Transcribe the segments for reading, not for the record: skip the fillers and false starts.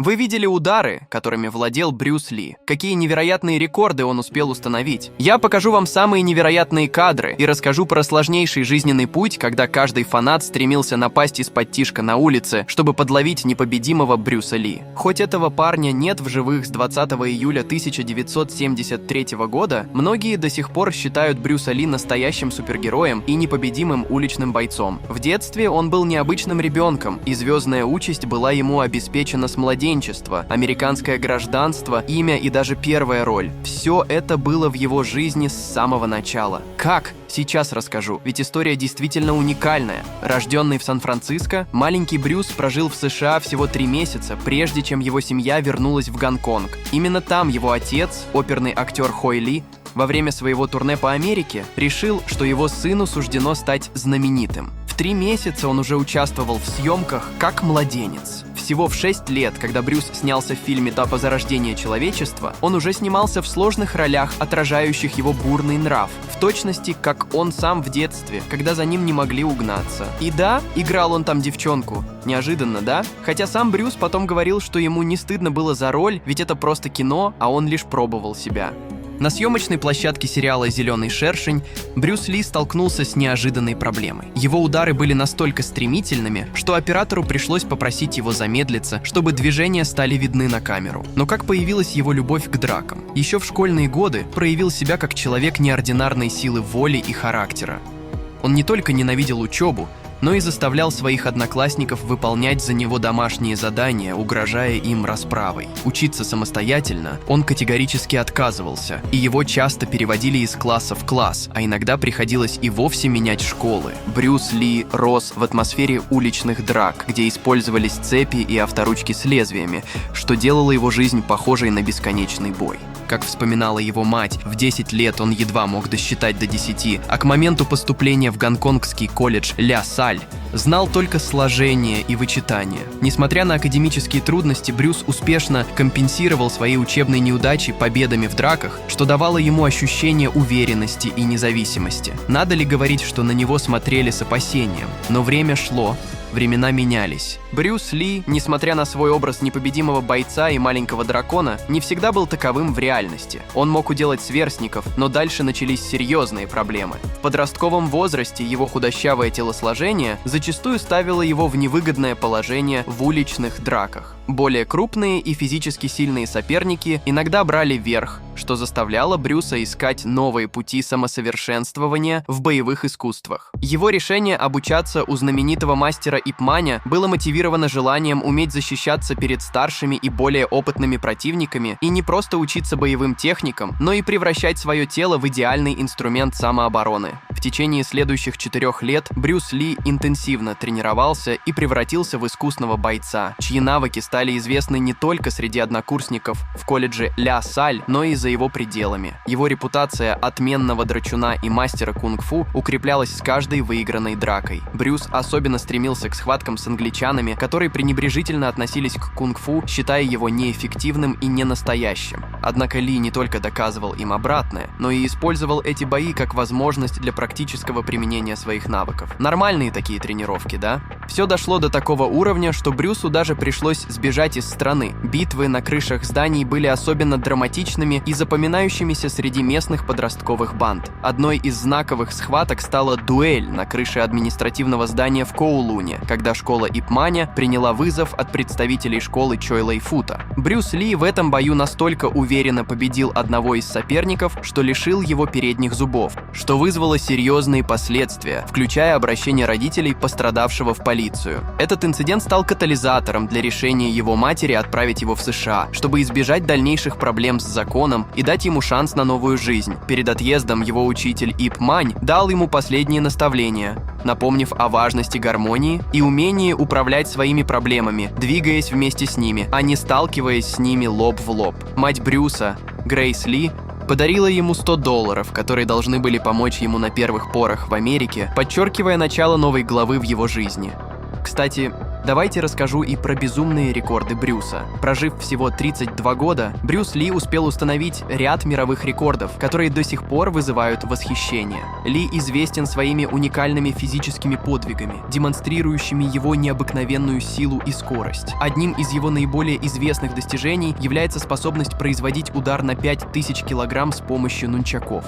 Вы видели удары, которыми владел Брюс Ли. Какие невероятные рекорды он успел установить. Я покажу вам самые невероятные кадры и расскажу про сложнейший жизненный путь, когда каждый фанат стремился напасть из-под тишка на улице, чтобы подловить непобедимого Брюса Ли. Хоть этого парня нет в живых с 20 июля 1973 года, многие до сих пор считают Брюса Ли настоящим супергероем и непобедимым уличным бойцом. В детстве он был необычным ребенком, и звездная участь была ему обеспечена с младенчества. Американское гражданство, имя и даже первая роль. Все это было в его жизни с самого начала. Как? Сейчас расскажу, ведь история действительно уникальная. Рожденный в Сан-Франциско, маленький Брюс прожил в США всего 3 месяца, прежде чем его семья вернулась в Гонконг. Именно там его отец, оперный актер Хой Ли, во время своего турне по Америке решил, что его сыну суждено стать знаменитым. В 3 месяца он уже участвовал в съемках как младенец. Всего в 6 лет, когда Брюс снялся в фильме «Этапы зарождения человечества», он уже снимался в сложных ролях, отражающих его бурный нрав, в точности, как он сам в детстве, когда за ним не могли угнаться. И да, играл он там девчонку. Неожиданно, да? Хотя сам Брюс потом говорил, что ему не стыдно было за роль, ведь это просто кино, а он лишь пробовал себя. На съемочной площадке сериала «Зеленый шершень» Брюс Ли столкнулся с неожиданной проблемой. Его удары были настолько стремительными, что оператору пришлось попросить его замедлиться, чтобы движения стали видны на камеру. Но как появилась его любовь к дракам? Еще в школьные годы проявил себя как человек неординарной силы воли и характера. Он не только ненавидел учебу, но и заставлял своих одноклассников выполнять за него домашние задания, угрожая им расправой. Учиться самостоятельно он категорически отказывался, и его часто переводили из класса в класс, а иногда приходилось и вовсе менять школы. Брюс Ли рос в атмосфере уличных драк, где использовались цепи и авторучки с лезвиями, что делало его жизнь похожей на бесконечный бой. Как вспоминала его мать, в 10 лет он едва мог досчитать до 10, а к моменту поступления в гонконгский колледж Ля Саль знал только сложение и вычитание. Несмотря на академические трудности, Брюс успешно компенсировал свои учебные неудачи победами в драках, что давало ему ощущение уверенности и независимости. Надо ли говорить, что на него смотрели с опасением? Но время шло. Времена менялись. Брюс Ли, несмотря на свой образ непобедимого бойца и маленького дракона, не всегда был таковым в реальности. Он мог уделать сверстников, но дальше начались серьезные проблемы. В подростковом возрасте его худощавое телосложение зачастую ставило его в невыгодное положение в уличных драках. Более крупные и физически сильные соперники иногда брали верх, что заставляло Брюса искать новые пути самосовершенствования в боевых искусствах. Его решение обучаться у знаменитого мастера Ип Маня было мотивировано желанием уметь защищаться перед старшими и более опытными противниками и не просто учиться боевым техникам, но и превращать свое тело в идеальный инструмент самообороны. В течение следующих 4 лет Брюс Ли интенсивно тренировался и превратился в искусного бойца, чьи навыки стали известны не только среди однокурсников в колледже Ля Саль, но и за его пределами. Его репутация отменного драчуна и мастера кунг-фу укреплялась с каждой выигранной дракой. Брюс особенно стремился к схваткам с англичанами, которые пренебрежительно относились к кунг-фу, считая его неэффективным и ненастоящим. Однако Ли не только доказывал им обратное, но и использовал эти бои как возможность для практического применения своих навыков. Нормальные такие тренировки, да? Все дошло до такого уровня, что Брюсу даже пришлось сбежать из страны. Битвы на крышах зданий были особенно драматичными и запоминающимися среди местных подростковых банд. Одной из знаковых схваток стала дуэль на крыше административного здания в Коулуне, когда школа Ип Маня приняла вызов от представителей школы Чой Лэй Фута. Брюс Ли в этом бою настолько уверенно победил одного из соперников, что лишил его передних зубов, что вызвало серьезные последствия, включая обращение родителей пострадавшего в полицию. Этот инцидент стал катализатором для решения его матери отправить его в США, чтобы избежать дальнейших проблем с законом и дать ему шанс на новую жизнь. Перед отъездом его учитель Ип Мань дал ему последние наставления, напомнив о важности гармонии и умении управлять своими проблемами, двигаясь вместе с ними, а не сталкиваясь с ними лоб в лоб. Мать Брюса, Грейс Ли, подарила ему $100, которые должны были помочь ему на первых порах в Америке, подчеркивая начало новой главы в его жизни. Кстати, Давайте расскажу и про безумные рекорды Брюса. Прожив всего 32 года, Брюс Ли успел установить ряд мировых рекордов, которые до сих пор вызывают восхищение. Ли известен своими уникальными физическими подвигами, демонстрирующими его необыкновенную силу и скорость. Одним из его наиболее известных достижений является способность производить удар на 5000 килограмм с помощью нунчаков.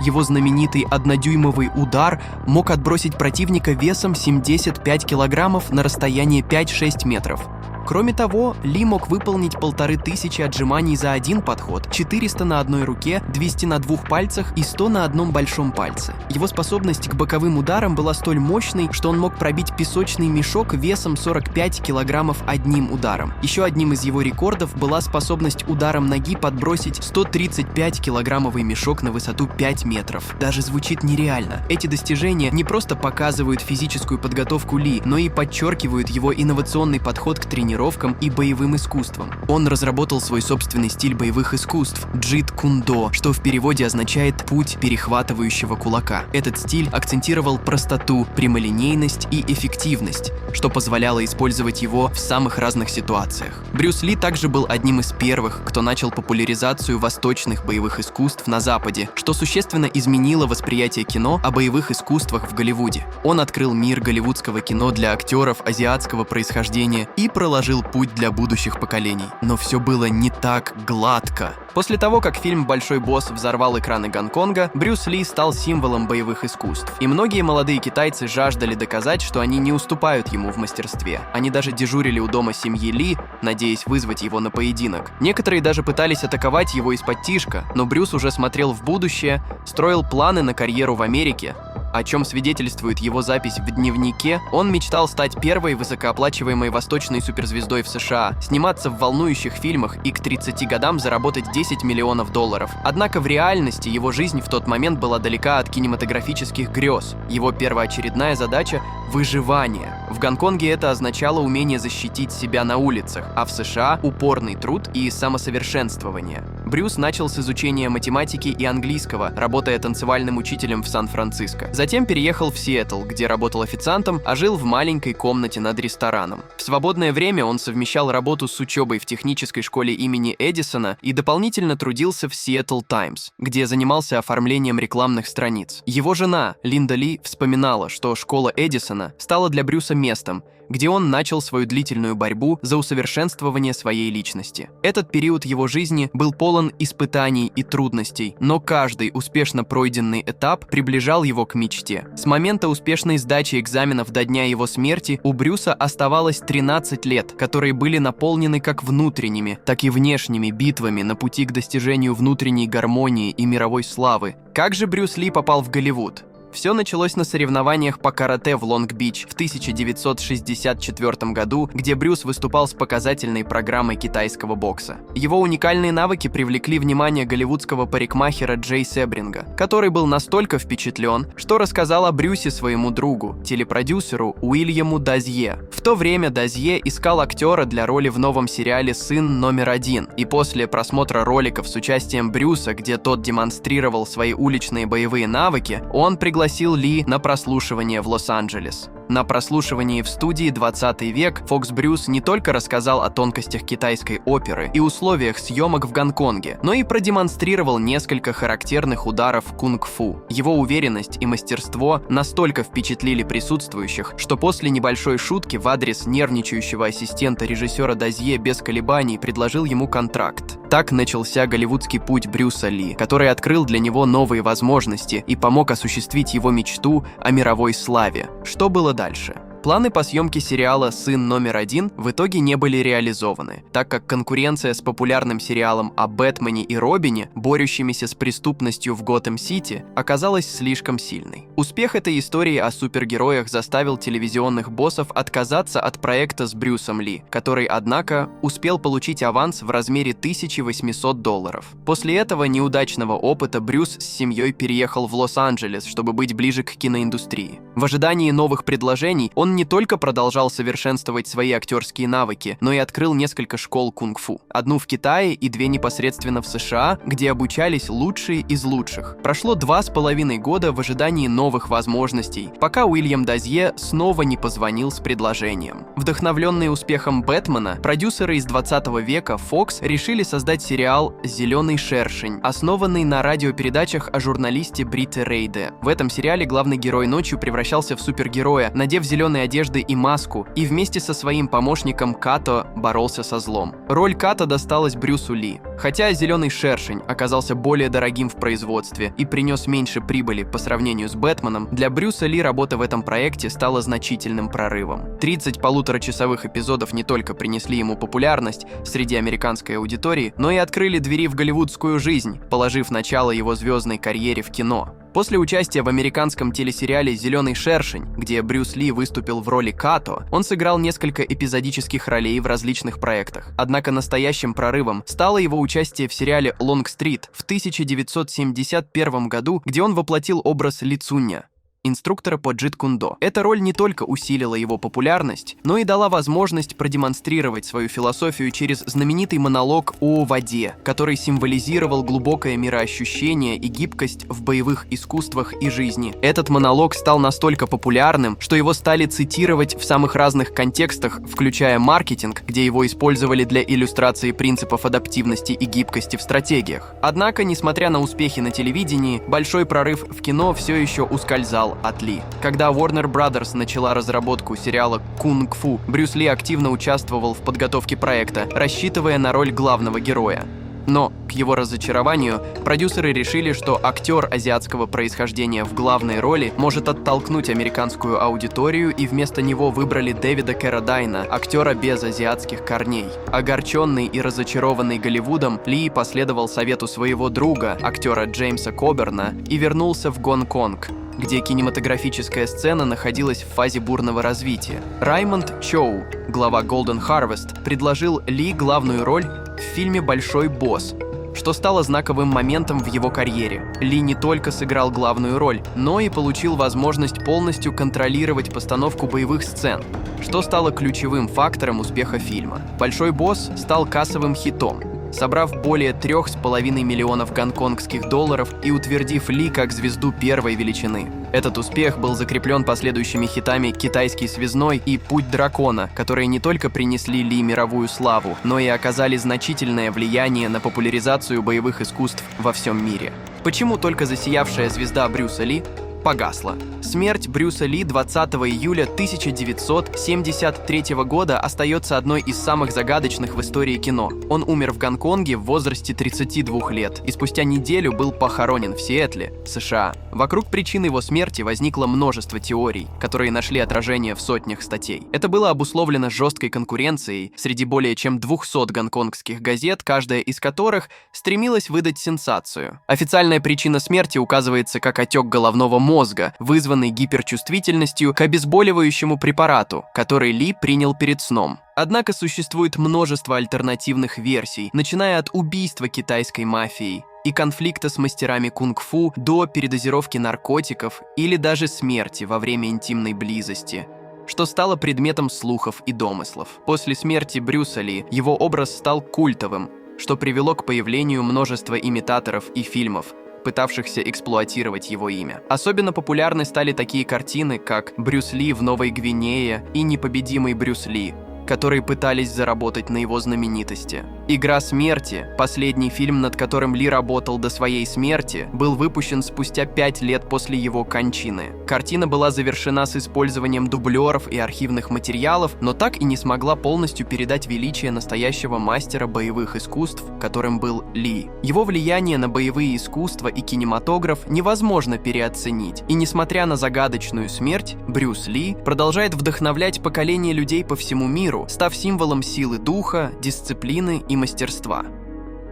Его знаменитый однодюймовый удар мог отбросить противника весом 75 килограммов на расстояние 5-6 метров. Кроме того, Ли мог выполнить 1500 отжиманий за один подход, 400 на одной руке, 200 на двух пальцах и 100 на одном большом пальце. Его способность к боковым ударам была столь мощной, что он мог пробить песочный мешок весом 45 килограммов одним ударом. Еще одним из его рекордов была способность ударом ноги подбросить 135-килограммовый мешок на высоту 5 метров. Даже звучит нереально. Эти достижения не просто показывают физическую подготовку Ли, но и подчеркивают его инновационный подход к тренировкам и боевым искусствам. Он разработал свой собственный стиль боевых искусств – джит-кундо, что в переводе означает «путь перехватывающего кулака». Этот стиль акцентировал простоту, прямолинейность и эффективность, что позволяло использовать его в самых разных ситуациях. Брюс Ли также был одним из первых, кто начал популяризацию восточных боевых искусств на Западе, что существенно изменило восприятие кино о боевых искусствах в Голливуде. Он открыл мир голливудского кино для актеров азиатского происхождения и проложил путь для будущих поколений. Но все было не так гладко. После того, как фильм «Большой босс» взорвал экраны Гонконга, Брюс Ли стал символом боевых искусств. И многие молодые китайцы жаждали доказать, что они не уступают ему в мастерстве. Они даже дежурили у дома семьи Ли, надеясь вызвать его на поединок. Некоторые даже пытались атаковать его из-под-тишка, но Брюс уже смотрел в будущее, строил планы на карьеру в Америке, о чем свидетельствует его запись в дневнике. Он мечтал стать первой высокооплачиваемой восточной суперзвездой в США, сниматься в волнующих фильмах и к 30 годам заработать 10 миллионов долларов. Однако в реальности его жизнь в тот момент была далека от кинематографических грез. Его первоочередная задача – выживание. В Гонконге это означало умение защитить себя на улицах, а в США – упорный труд и самосовершенствование. Брюс начал с изучения математики и английского, работая танцевальным учителем в Сан-Франциско. Затем переехал в Сиэтл, где работал официантом, а жил в маленькой комнате над рестораном. В свободное время он совмещал работу с учебой в технической школе имени Эдисона и дополнительно трудился в Seattle Times, где занимался оформлением рекламных страниц. Его жена, Линда Ли, вспоминала, что школа Эдисона стала для Брюса местом, где он начал свою длительную борьбу за усовершенствование своей личности. Этот период его жизни был полон испытаний и трудностей, но каждый успешно пройденный этап приближал его к мечте. С момента успешной сдачи экзаменов до дня его смерти у Брюса оставалось 13 лет, которые были наполнены как внутренними, так и внешними битвами на пути к достижению внутренней гармонии и мировой славы. Как же Брюс Ли попал в Голливуд? Все началось на соревнованиях по карате в Лонг-Бич в 1964 году, где Брюс выступал с показательной программой китайского бокса. Его уникальные навыки привлекли внимание голливудского парикмахера Джей Себринга, который был настолько впечатлен, что рассказал о Брюсе своему другу, телепродюсеру Уильяму Дазье. В то время Дазье искал актера для роли в новом сериале «Сын номер один», и после просмотра роликов с участием Брюса, где тот демонстрировал свои уличные боевые навыки, он пригласил Ли на прослушивание в Лос-Анджелес. На прослушивании в студии «20 век» Фокс Брюс не только рассказал о тонкостях китайской оперы и условиях съемок в Гонконге, но и продемонстрировал несколько характерных ударов кунг-фу. Его уверенность и мастерство настолько впечатлили присутствующих, что после небольшой шутки в адрес нервничающего ассистента режиссера Дазье без колебаний предложил ему контракт. Так начался голливудский путь Брюса Ли, который открыл для него новые возможности и помог осуществить его мечту о мировой славе. Что было дальше? Планы по съемке сериала «Сын номер один» в итоге не были реализованы, так как конкуренция с популярным сериалом о Бэтмене и Робине, борющимися с преступностью в Готэм-Сити, оказалась слишком сильной. Успех этой истории о супергероях заставил телевизионных боссов отказаться от проекта с Брюсом Ли, который, однако, успел получить аванс в размере $1800. После этого неудачного опыта Брюс с семьей переехал в Лос-Анджелес, чтобы быть ближе к киноиндустрии. В ожидании новых предложений он Он не только продолжал совершенствовать свои актерские навыки, но и открыл несколько школ кунг-фу. Одну в Китае и 2 непосредственно в США, где обучались лучшие из лучших. Прошло 2,5 года в ожидании новых возможностей, пока Уильям Дазье снова не позвонил с предложением. Вдохновленные успехом «Бэтмена», продюсеры из 20 века Fox решили создать сериал «Зеленый шершень», основанный на радиопередачах о журналисте Брите Рейде. В этом сериале главный герой ночью превращался в супергероя, надев зеленые одежды и маску, и вместе со своим помощником Като боролся со злом. Роль Като досталась Брюсу Ли. Хотя «Зеленый шершень» оказался более дорогим в производстве и принес меньше прибыли по сравнению с «Бэтменом», для Брюса Ли работа в этом проекте стала значительным прорывом. 30 полуторачасовых эпизодов не только принесли ему популярность среди американской аудитории, но и открыли двери в голливудскую жизнь, положив начало его звездной карьере в кино. После участия в американском телесериале «Зеленый шершень», где Брюс Ли выступил в роли Като, он сыграл несколько эпизодических ролей в различных проектах. Однако настоящим прорывом стало его участие в сериале «Лонг-стрит» в 1971 году, где он воплотил образ Ли Цуня, инструктора по джит-кундо. Эта роль не только усилила его популярность, но и дала возможность продемонстрировать свою философию через знаменитый монолог о воде, который символизировал глубокое мироощущение и гибкость в боевых искусствах и жизни. Этот монолог стал настолько популярным, что его стали цитировать в самых разных контекстах, включая маркетинг, где его использовали для иллюстрации принципов адаптивности и гибкости в стратегиях. Однако, несмотря на успехи на телевидении, большой прорыв в кино все еще ускользал от Ли. Когда Warner Brothers начала разработку сериала «Кунг-фу», Брюс Ли активно участвовал в подготовке проекта, рассчитывая на роль главного героя. Но, к его разочарованию, продюсеры решили, что актер азиатского происхождения в главной роли может оттолкнуть американскую аудиторию, и вместо него выбрали Дэвида Каррадайна, актера без азиатских корней. Огорченный и разочарованный Голливудом, Ли последовал совету своего друга, актера Джеймса Коберна, и вернулся в Гонконг, где кинематографическая сцена находилась в фазе бурного развития. Раймонд Чоу, глава Golden Harvest, предложил Ли главную роль в фильме «Большой босс», что стало знаковым моментом в его карьере. Ли не только сыграл главную роль, но и получил возможность полностью контролировать постановку боевых сцен, что стало ключевым фактором успеха фильма. «Большой босс» стал кассовым хитом, собрав более 3,5 миллионов гонконгских долларов и утвердив Ли как звезду первой величины. Этот успех был закреплен последующими хитами «Китайский связной» и «Путь дракона», которые не только принесли Ли мировую славу, но и оказали значительное влияние на популяризацию боевых искусств во всем мире. Почему только засиявшая звезда Брюса Ли погасла? Смерть Брюса Ли 20 июля 1973 года остается одной из самых загадочных в истории кино. Он умер в Гонконге в возрасте 32 лет и спустя неделю был похоронен в Сиэтле, США. Вокруг причин его смерти возникло множество теорий, которые нашли отражение в сотнях статей. Это было обусловлено жесткой конкуренцией среди более чем 200 гонконгских газет, каждая из которых стремилась выдать сенсацию. Официальная причина смерти указывается как отек головного мозга, вызванный гиперчувствительностью к обезболивающему препарату, который Ли принял перед сном. Однако существует множество альтернативных версий, начиная от убийства китайской мафией и конфликта с мастерами кунг-фу до передозировки наркотиков или даже смерти во время интимной близости, что стало предметом слухов и домыслов. После смерти Брюса Ли его образ стал культовым, что привело к появлению множества имитаторов и фильмов, пытавшихся эксплуатировать его имя. Особенно популярны стали такие картины, как «Брюс Ли в Новой Гвинее» и «Непобедимый Брюс Ли», которые пытались заработать на его знаменитости. «Игра смерти», последний фильм, над которым Ли работал до своей смерти, был выпущен спустя 5 лет после его кончины. Картина была завершена с использованием дублеров и архивных материалов, но так и не смогла полностью передать величие настоящего мастера боевых искусств, которым был Ли. Его влияние на боевые искусства и кинематограф невозможно переоценить, и несмотря на загадочную смерть, Брюс Ли продолжает вдохновлять поколения людей по всему миру, став символом силы духа, дисциплины и мастерства.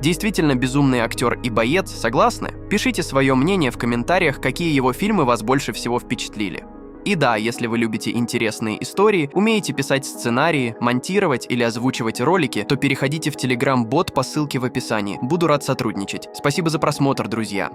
Действительно безумный актер и боец, согласны? Пишите свое мнение в комментариях, какие его фильмы вас больше всего впечатлили. И да, если вы любите интересные истории, умеете писать сценарии, монтировать или озвучивать ролики, то переходите в Telegram-бот по ссылке в описании. Буду рад сотрудничать. Спасибо за просмотр, друзья.